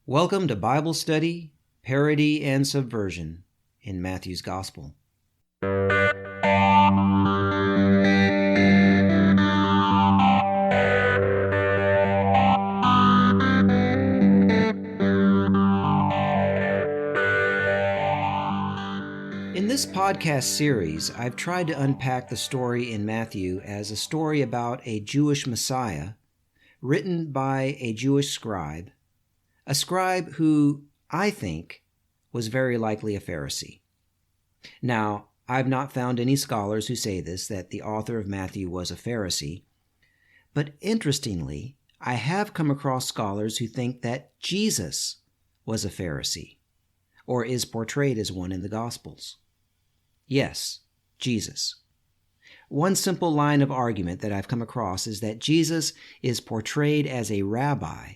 Welcome to Bible Study, Parody, and Subversion in Matthew's Gospel. In this podcast series, I've tried to unpack the story in Matthew as a story about a Jewish Messiah written by a Jewish scribe, a scribe who, I think, was very likely a Pharisee. Now, I've not found any scholars who say this, that the author of Matthew was a Pharisee, but interestingly, I have come across scholars who think that Jesus was a Pharisee, or is portrayed as one in the Gospels. Yes, Jesus. One simple line of argument that I've come across is that Jesus is portrayed as a rabbi,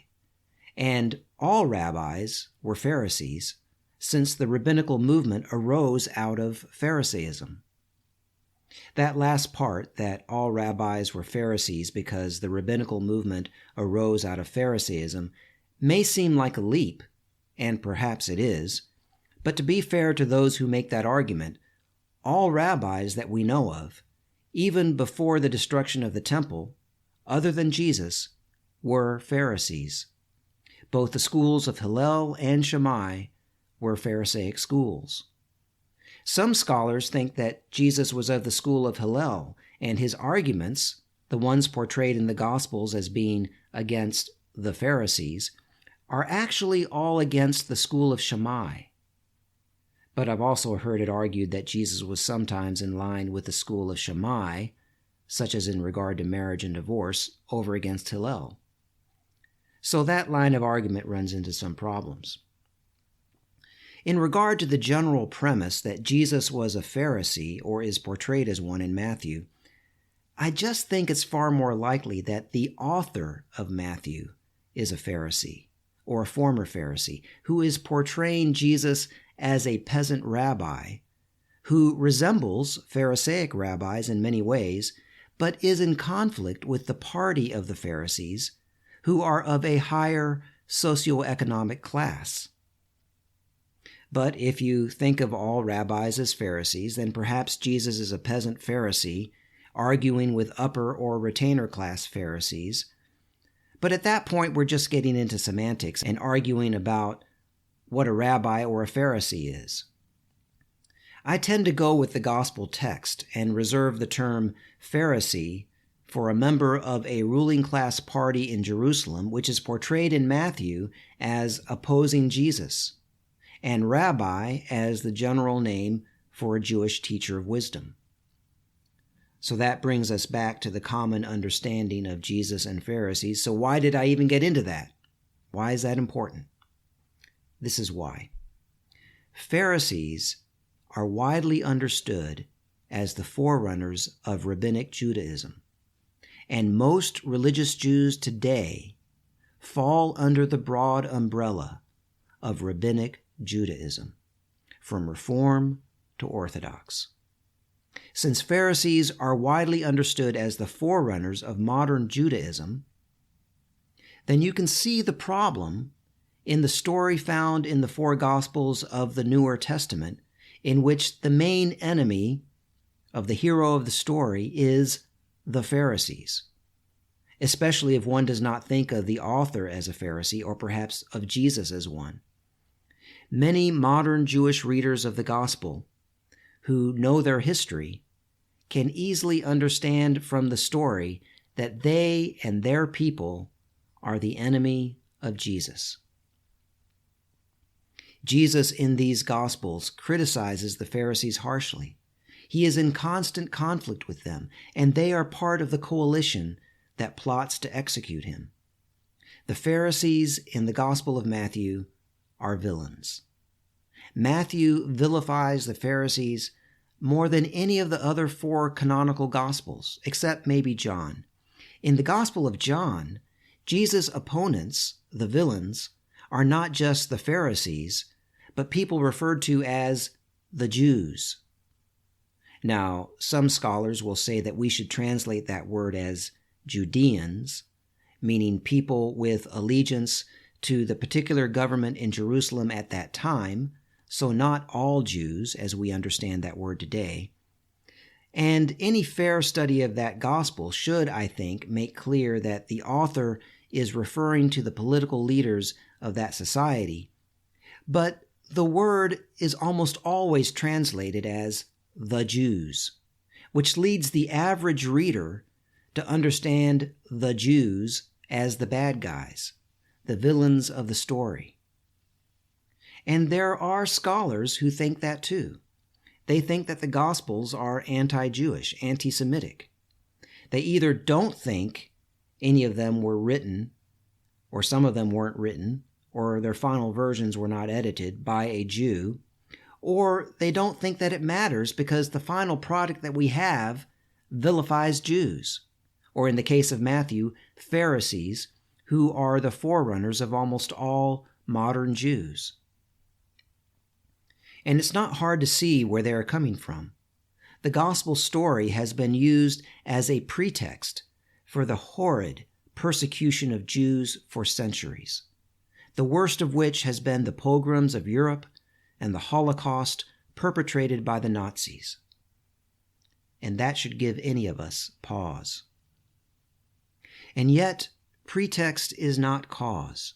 and all rabbis were Pharisees, since the rabbinical movement arose out of Pharisaism. That last part, that all rabbis were Pharisees because the rabbinical movement arose out of Pharisaism, may seem like a leap, and perhaps it is, but to be fair to those who make that argument, all rabbis that we know of, even before the destruction of the temple, other than Jesus, were Pharisees. Both the schools of Hillel and Shammai were Pharisaic schools. Some scholars think that Jesus was of the school of Hillel, and his arguments, the ones portrayed in the Gospels as being against the Pharisees, are actually all against the school of Shammai. But I've also heard it argued that Jesus was sometimes in line with the school of Shammai, such as in regard to marriage and divorce, over against Hillel. So that line of argument runs into some problems. In regard to the general premise that Jesus was a Pharisee, or is portrayed as one in Matthew, I just think it's far more likely that the author of Matthew is a Pharisee, or a former Pharisee, who is portraying Jesus as a peasant rabbi, who resembles Pharisaic rabbis in many ways, but is in conflict with the party of the Pharisees, who are of a higher socioeconomic class. But if you think of all rabbis as Pharisees, then perhaps Jesus is a peasant Pharisee, arguing with upper or retainer class Pharisees. But at that point, we're just getting into semantics and arguing about what a rabbi or a Pharisee is. I tend to go with the gospel text and reserve the term Pharisee for a member of a ruling class party in Jerusalem, which is portrayed in Matthew as opposing Jesus, and rabbi as the general name for a Jewish teacher of wisdom. So that brings us back to the common understanding of Jesus and Pharisees. So why did I even get into that? Why is that important? This is why. Pharisees are widely understood as the forerunners of rabbinic Judaism, and most religious Jews today fall under the broad umbrella of rabbinic Judaism, from Reform to Orthodox. Since Pharisees are widely understood as the forerunners of modern Judaism, then you can see the problem in the story found in the four Gospels of the Newer Testament, in which the main enemy of the hero of the story is the Pharisees, especially if one does not think of the author as a Pharisee, or perhaps of Jesus as one. Many modern Jewish readers of the Gospel who know their history can easily understand from the story that they and their people are the enemy of Jesus. Jesus in these Gospels criticizes the Pharisees harshly. He is in constant conflict with them, and they are part of the coalition that plots to execute him. The Pharisees in the Gospel of Matthew are villains. Matthew vilifies the Pharisees more than any of the other four canonical Gospels, except maybe John. In the Gospel of John, Jesus' opponents, the villains, are not just the Pharisees, but people referred to as the Jews. Now, some scholars will say that we should translate that word as Judeans, meaning people with allegiance to the particular government in Jerusalem at that time, so not all Jews as we understand that word today. And any fair study of that gospel should, I think, make clear that the author is referring to the political leaders of that society. But the word is almost always translated as the Jews, which leads the average reader to understand the Jews as the bad guys, the villains of the story. And there are scholars who think that too. They think that the Gospels are anti-Jewish, anti-Semitic. They either don't think any of them were written, or some of them weren't written, or their final versions were not edited by a Jew, or they don't think that it matters because the final product that we have vilifies Jews, or in the case of Matthew, Pharisees, who are the forerunners of almost all modern Jews. And it's not hard to see where they are coming from. The gospel story has been used as a pretext for the horrid persecution of Jews for centuries, the worst of which has been the pogroms of Europe and the Holocaust perpetrated by the Nazis. And that should give any of us pause. And yet, pretext is not cause.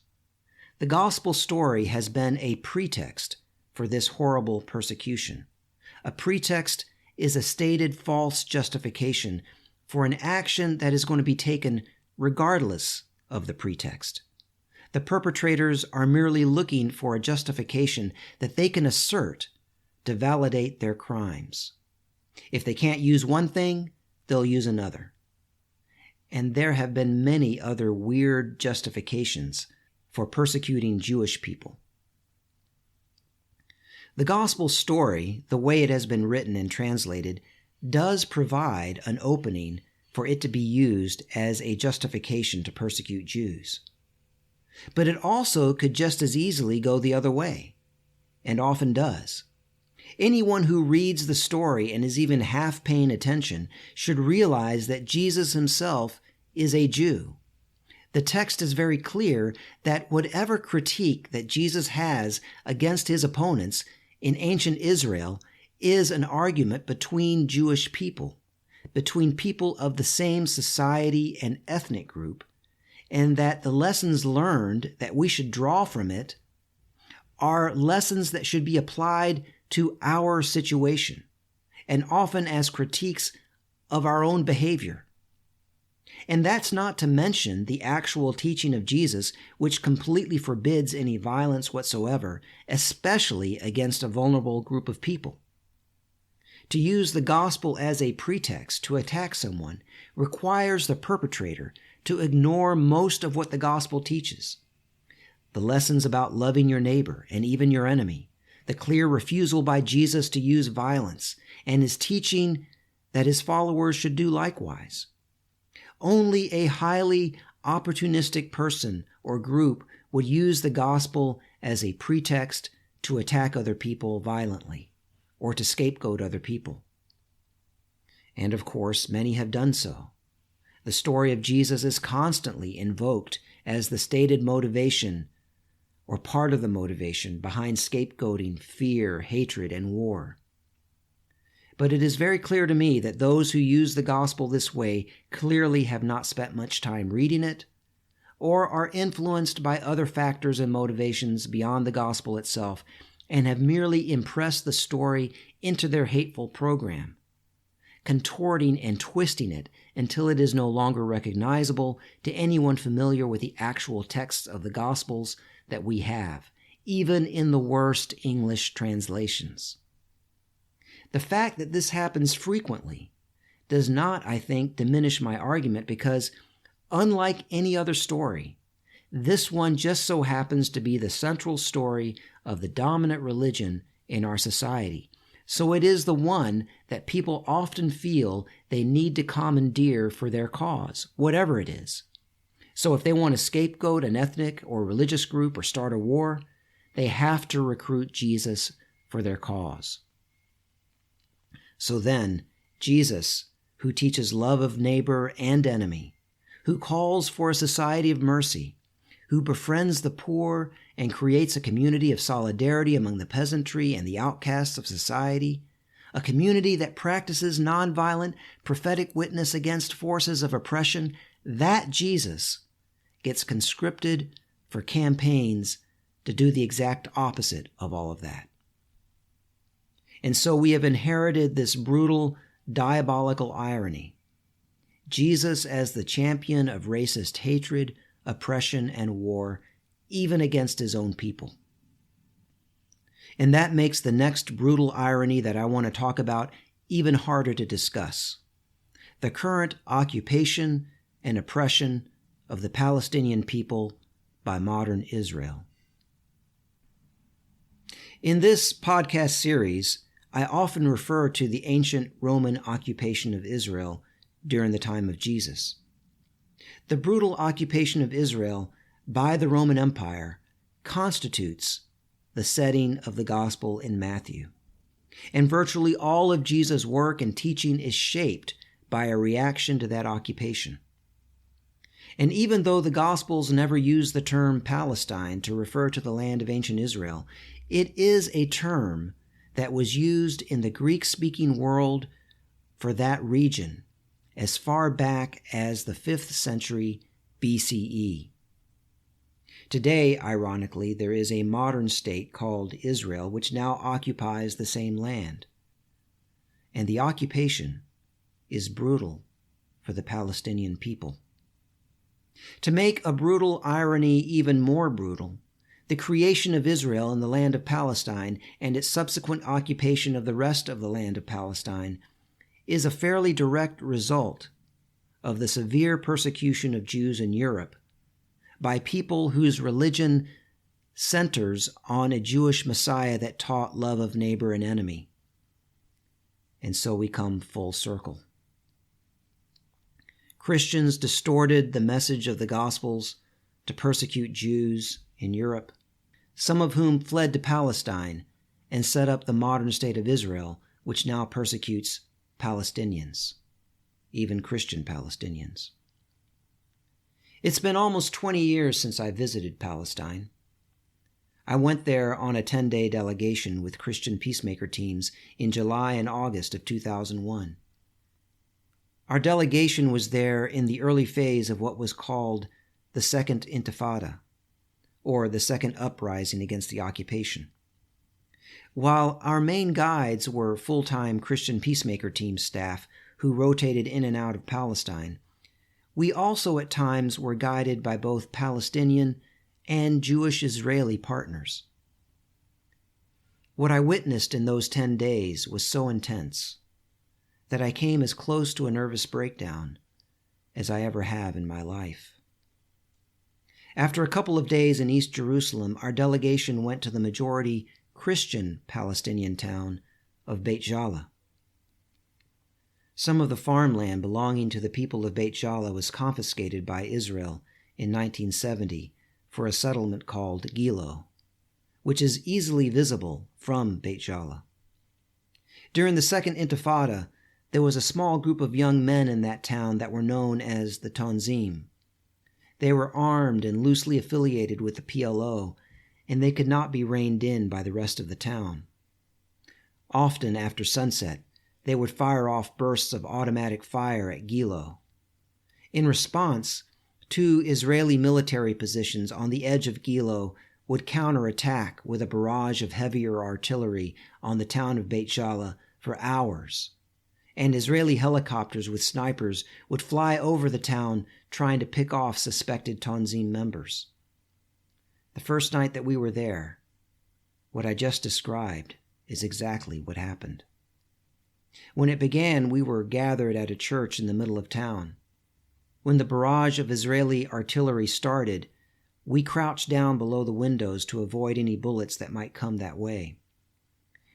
The gospel story has been a pretext for this horrible persecution. A pretext is a stated false justification for an action that is going to be taken regardless of the pretext. The perpetrators are merely looking for a justification that they can assert to validate their crimes. If they can't use one thing, they'll use another. And there have been many other weird justifications for persecuting Jewish people. The gospel story, the way it has been written and translated, does provide an opening for it to be used as a justification to persecute Jews. But it also could just as easily go the other way, and often does. Anyone who reads the story and is even half paying attention should realize that Jesus himself is a Jew. The text is very clear that whatever critique that Jesus has against his opponents in ancient Israel is an argument between Jewish people, between people of the same society and ethnic group, and that the lessons learned that we should draw from it are lessons that should be applied to our situation, and often as critiques of our own behavior. And that's not to mention the actual teaching of Jesus, which completely forbids any violence whatsoever, especially against a vulnerable group of people. To use the gospel as a pretext to attack someone requires the perpetrator to ignore most of what the gospel teaches. The lessons about loving your neighbor and even your enemy, the clear refusal by Jesus to use violence, and his teaching that his followers should do likewise. Only a highly opportunistic person or group would use the gospel as a pretext to attack other people violently or to scapegoat other people. And of course, many have done so. The story of Jesus is constantly invoked as the stated motivation or part of the motivation behind scapegoating, fear, hatred, and war. But it is very clear to me that those who use the gospel this way clearly have not spent much time reading it, or are influenced by other factors and motivations beyond the gospel itself, and have merely impressed the story into their hateful program, contorting and twisting it until it is no longer recognizable to anyone familiar with the actual texts of the Gospels that we have, even in the worst English translations. The fact that this happens frequently does not, I think, diminish my argument because, unlike any other story, this one just so happens to be the central story of the dominant religion in our society. So it is the one that people often feel they need to commandeer for their cause, whatever it is. So if they want to scapegoat an ethnic or religious group or start a war, they have to recruit Jesus for their cause. So then, Jesus, who teaches love of neighbor and enemy, who calls for a society of mercy, who befriends the poor and creates a community of solidarity among the peasantry and the outcasts of society, a community that practices nonviolent prophetic witness against forces of oppression, that Jesus gets conscripted for campaigns to do the exact opposite of all of that. And so we have inherited this brutal, diabolical irony. Jesus as the champion of racist hatred, oppression, and war, even against his own people. And that makes the next brutal irony that I want to talk about even harder to discuss: the current occupation and oppression of the Palestinian people by modern Israel. In this podcast series, I often refer to the ancient Roman occupation of Israel during the time of Jesus. The brutal occupation of Israel by the Roman Empire constitutes the setting of the gospel in Matthew. And virtually all of Jesus' work and teaching is shaped by a reaction to that occupation. And even though the Gospels never use the term Palestine to refer to the land of ancient Israel, it is a term that was used in the Greek-speaking world for that region as far back as the 5th century BCE. Today, ironically, there is a modern state called Israel, which now occupies the same land. And the occupation is brutal for the Palestinian people. To make a brutal irony even more brutal, the creation of Israel in the land of Palestine and its subsequent occupation of the rest of the land of Palestine is a fairly direct result of the severe persecution of Jews in Europe by people whose religion centers on a Jewish Messiah that taught love of neighbor and enemy. And so we come full circle. Christians distorted the message of the Gospels to persecute Jews in Europe, some of whom fled to Palestine and set up the modern state of Israel, which now persecutes Palestinians, even Christian Palestinians. It's been almost 20 years since I visited Palestine. I went there on a 10-day delegation with Christian peacemaker teams in July and August of 2001. Our delegation was there in the early phase of what was called the Second Intifada, or the Second Uprising against the occupation. While our main guides were full-time Christian peacemaker team staff who rotated in and out of Palestine, we also at times were guided by both Palestinian and Jewish-Israeli partners. What I witnessed in those 10 days was so intense that I came as close to a nervous breakdown as I ever have in my life. After a couple of days in East Jerusalem, our delegation went to the majority Christian Palestinian town of Beit Jala. Some of the farmland belonging to the people of Beit Jala was confiscated by Israel in 1970 for a settlement called Gilo, which is easily visible from Beit Jala. During the Second Intifada, there was a small group of young men in that town that were known as the Tanzim. They were armed and loosely affiliated with the PLO, and they could not be reined in by the rest of the town. Often after sunset, they would fire off bursts of automatic fire at Gilo. In response, 2 Israeli military positions on the edge of Gilo would counterattack with a barrage of heavier artillery on the town of Beit Jala for hours, and Israeli helicopters with snipers would fly over the town trying to pick off suspected Tanzim members. The first night that we were there, what I just described is exactly what happened. When it began, we were gathered at a church in the middle of town. When the barrage of Israeli artillery started, we crouched down below the windows to avoid any bullets that might come that way.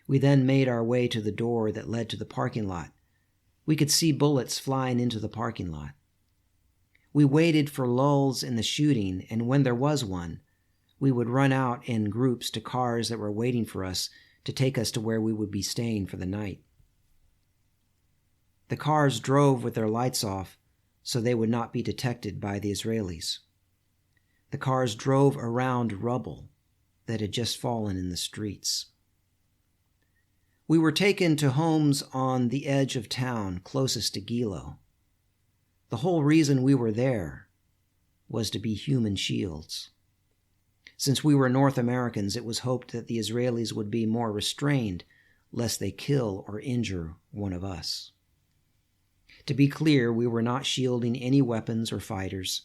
We then made our way to the door that led to the parking lot. We could see bullets flying into the parking lot. We waited for lulls in the shooting, and when there was one, we would run out in groups to cars that were waiting for us to take us to where we would be staying for the night. The cars drove with their lights off so they would not be detected by the Israelis. The cars drove around rubble that had just fallen in the streets. We were taken to homes on the edge of town closest to Gilo. The whole reason we were there was to be human shields. Since we were North Americans, it was hoped that the Israelis would be more restrained lest they kill or injure one of us. To be clear, we were not shielding any weapons or fighters.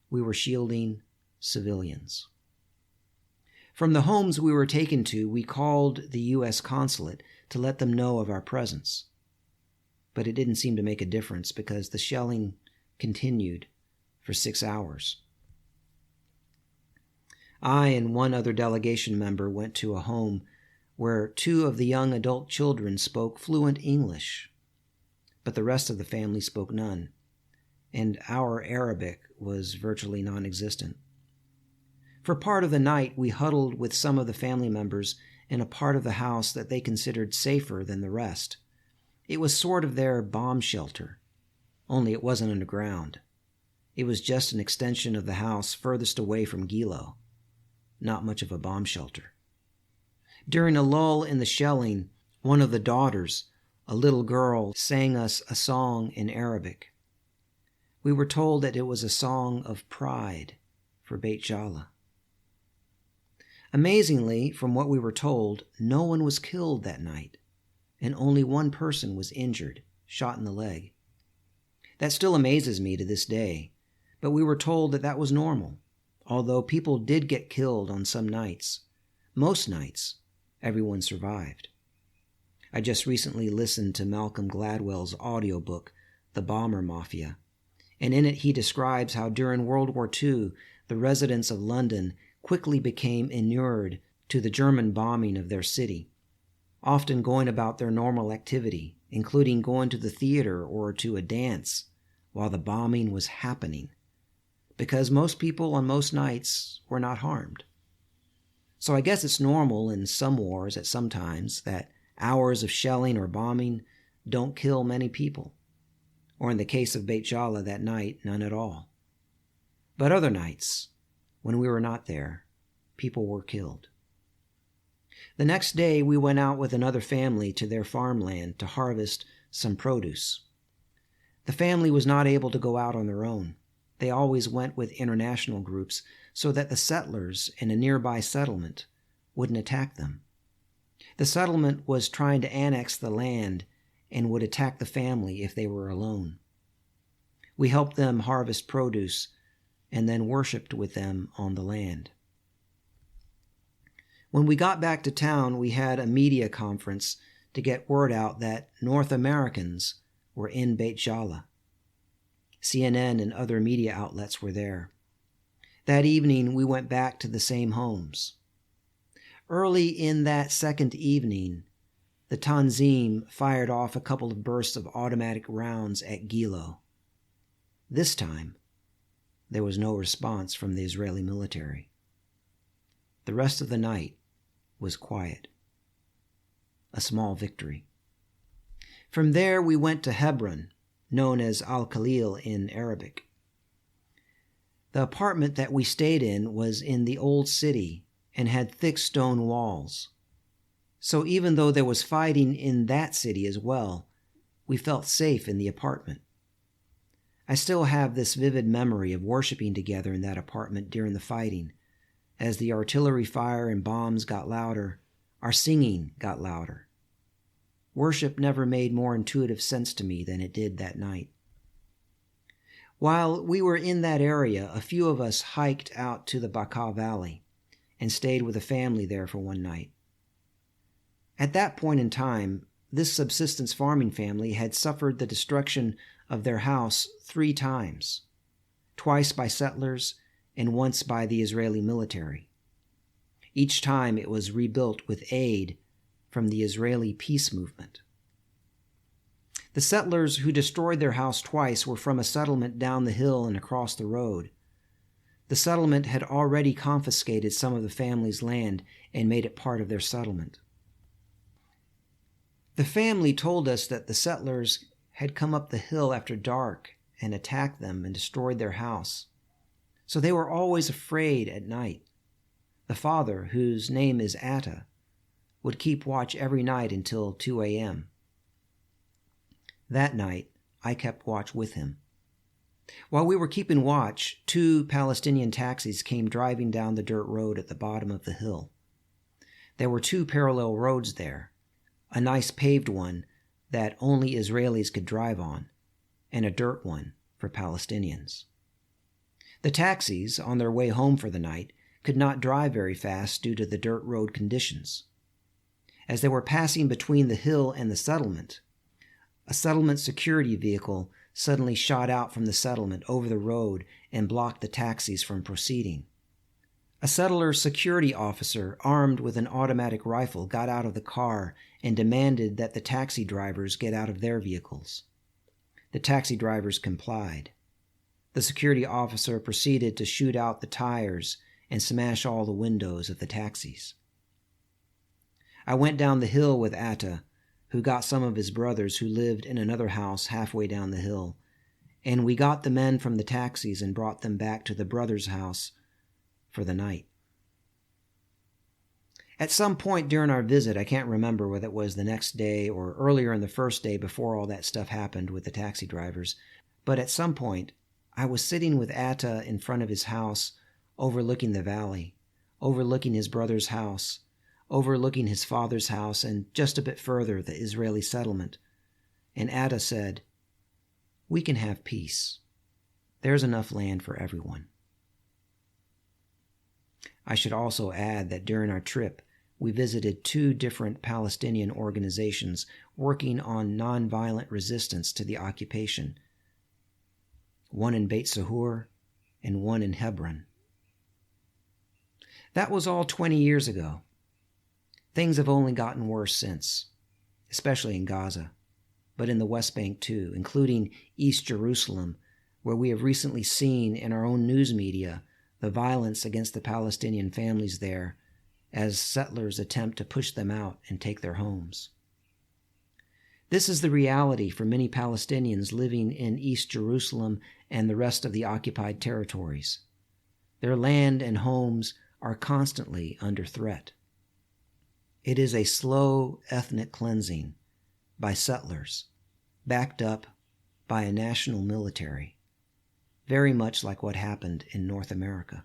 We were shielding civilians. From the homes we were taken to, we called the U.S. consulate to let them know of our presence. But it didn't seem to make a difference because the shelling continued for 6 hours. I and one other delegation member went to a home where 2 of the young adult children spoke fluent English, but the rest of the family spoke none, and our Arabic was virtually non-existent. For part of the night, we huddled with some of the family members in a part of the house that they considered safer than the rest. It was sort of their bomb shelter, only it wasn't underground. It was just an extension of the house furthest away from Gilo. Not much of a bomb shelter. During a lull in the shelling, one of the daughters, a little girl, sang us a song in Arabic. We were told that it was a song of pride for Beit Jala. Amazingly, from what we were told, no one was killed that night, and only one person was injured, shot in the leg. That still amazes me to this day, but we were told that that was normal, although people did get killed on some nights. Most nights, everyone survived. I just recently listened to Malcolm Gladwell's audiobook, The Bomber Mafia, and in it he describes how during World War II, the residents of London quickly became inured to the German bombing of their city, often going about their normal activity, including going to the theater or to a dance while the bombing was happening, because most people on most nights were not harmed. So I guess it's normal in some wars at some times that hours of shelling or bombing don't kill many people, or in the case of Beit Jala that night, none at all. But other nights, when we were not there, people were killed. The next day, we went out with another family to their farmland to harvest some produce. The family was not able to go out on their own. They always went with international groups so that the settlers in a nearby settlement wouldn't attack them. The settlement was trying to annex the land and would attack the family if they were alone. We helped them harvest produce and then worshiped with them on the land. When we got back to town, we had a media conference to get word out that North Americans were in Beit Jala. CNN and other media outlets were there. That evening, we went back to the same homes. Early in that second evening, the Tanzim fired off a couple of bursts of automatic rounds at Gilo. This time, there was no response from the Israeli military. The rest of the night was quiet. A small victory. From there, we went to Hebron, known as Al-Khalil in Arabic. The apartment that we stayed in was in the old city and had thick stone walls. So even though there was fighting in that city as well, we felt safe in the apartment. I still have this vivid memory of worshiping together in that apartment during the fighting. As the artillery fire and bombs got louder, our singing got louder. Worship never made more intuitive sense to me than it did that night. While we were in that area, a few of us hiked out to the Bekaa Valley and stayed with a family there for one night. At that point in time, this subsistence farming family had suffered the destruction of their house 3 times, twice by settlers and once by the Israeli military. Each time it was rebuilt with aid from the Israeli peace movement. The settlers who destroyed their house twice were from a settlement down the hill and across the road. The settlement had already confiscated some of the family's land and made it part of their settlement. The family told us that the settlers had come up the hill after dark and attacked them and destroyed their house. so they were always afraid at night. The father, whose name is Atta, would keep watch every night until 2 a.m. That night, I kept watch with him. While we were keeping watch, 2 Palestinian taxis came driving down the dirt road at the bottom of the hill. There were 2 parallel roads there, a nice paved one that only Israelis could drive on, and a dirt one for Palestinians. The taxis, on their way home for the night, could not drive very fast due to the dirt road conditions. As they were passing between the hill and the settlement, a settlement security vehicle suddenly shot out from the settlement over the road and blocked the taxis from proceeding. A settler security officer, armed with an automatic rifle, got out of the car and demanded that the taxi drivers get out of their vehicles. The taxi drivers complied. The security officer proceeded to shoot out the tires and smash all the windows of the taxis. I went down the hill with Atta, who got some of his brothers who lived in another house halfway down the hill, and we got the men from the taxis and brought them back to the brothers' house for the night. At some point during our visit, I can't remember whether it was the next day or earlier in the first day before all that stuff happened with the taxi drivers, but at some point, I was sitting with Atta in front of his house, overlooking the valley, overlooking his brother's house, overlooking his father's house, and just a bit further, the Israeli settlement. And Atta said, "We can have peace. There's enough land for everyone." I should also add that during our trip, we visited 2 different Palestinian organizations working on nonviolent resistance to the occupation, one in Beit Sahur and one in Hebron. That was all 20 years ago. Things have only gotten worse since, especially in Gaza, but in the West Bank too, including East Jerusalem, where we have recently seen in our own news media the violence against the Palestinian families there as settlers attempt to push them out and take their homes. This is the reality for many Palestinians living in East Jerusalem and the rest of the occupied territories. Their land and homes are constantly under threat. It is a slow ethnic cleansing by settlers, backed up by a national military, very much like what happened in North America.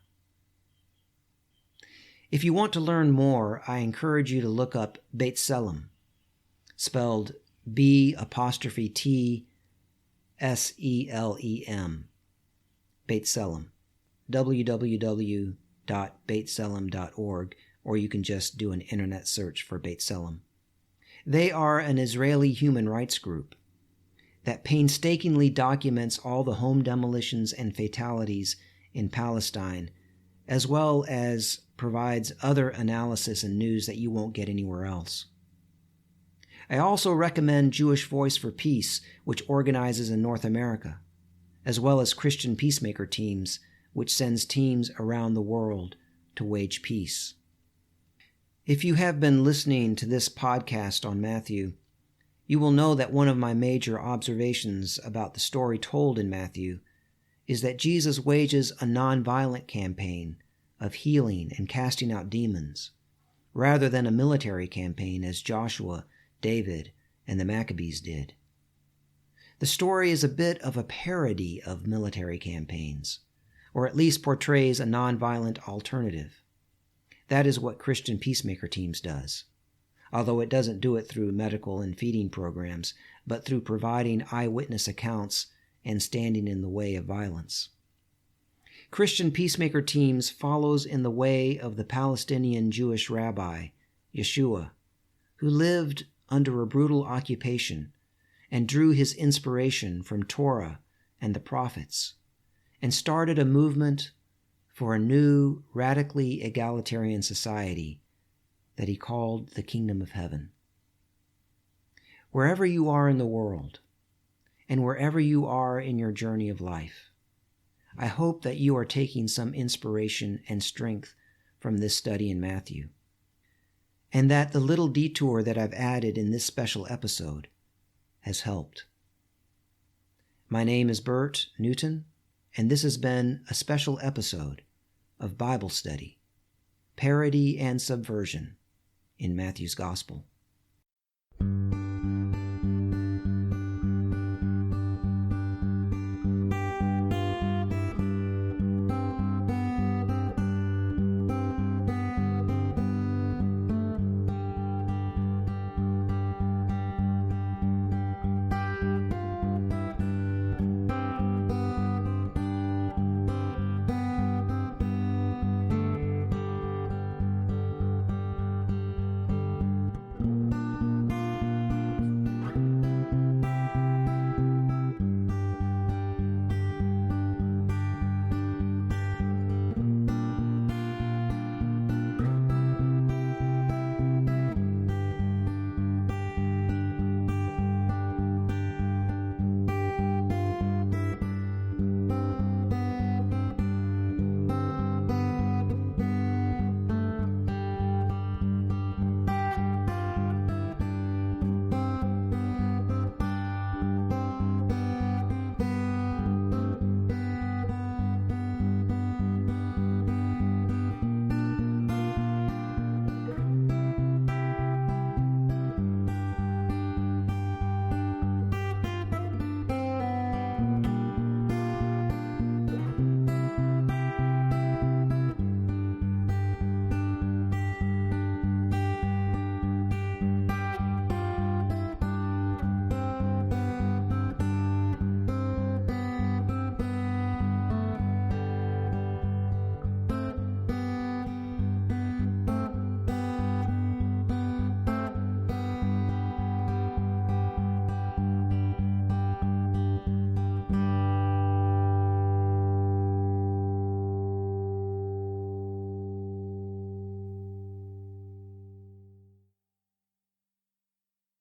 If you want to learn more, I encourage you to look up Beit Tselem, spelled B''T''Tselem, Beit Tselem, www.beittselem.org, or you can just do an internet search for Beit Tselem. They are an Israeli human rights group that painstakingly documents all the home demolitions and fatalities in Palestine, as well as provides other analysis and news that you won't get anywhere else. I also recommend Jewish Voice for Peace, which organizes in North America, as well as Christian Peacemaker Teams, which sends teams around the world to wage peace. If you have been listening to this podcast on Matthew, you will know that one of my major observations about the story told in Matthew is that Jesus wages a nonviolent campaign of healing and casting out demons, rather than a military campaign as Joshua, David, and the Maccabees did. The story is a bit of a parody of military campaigns, or at least portrays a nonviolent alternative. That is what Christian Peacemaker Teams does, although it doesn't do it through medical and feeding programs, but through providing eyewitness accounts and standing in the way of violence. Christian Peacemaker Teams follows in the way of the Palestinian Jewish rabbi, Yeshua, who lived under a brutal occupation and drew his inspiration from Torah and the prophets, and started a movement for a new, radically egalitarian society that he called the Kingdom of Heaven. Wherever you are in the world, and wherever you are in your journey of life, I hope that you are taking some inspiration and strength from this study in Matthew, and that the little detour that I've added in this special episode has helped. My name is Bert Newton, and this has been a special episode of Bible Study, Parody and Subversion in Matthew's Gospel.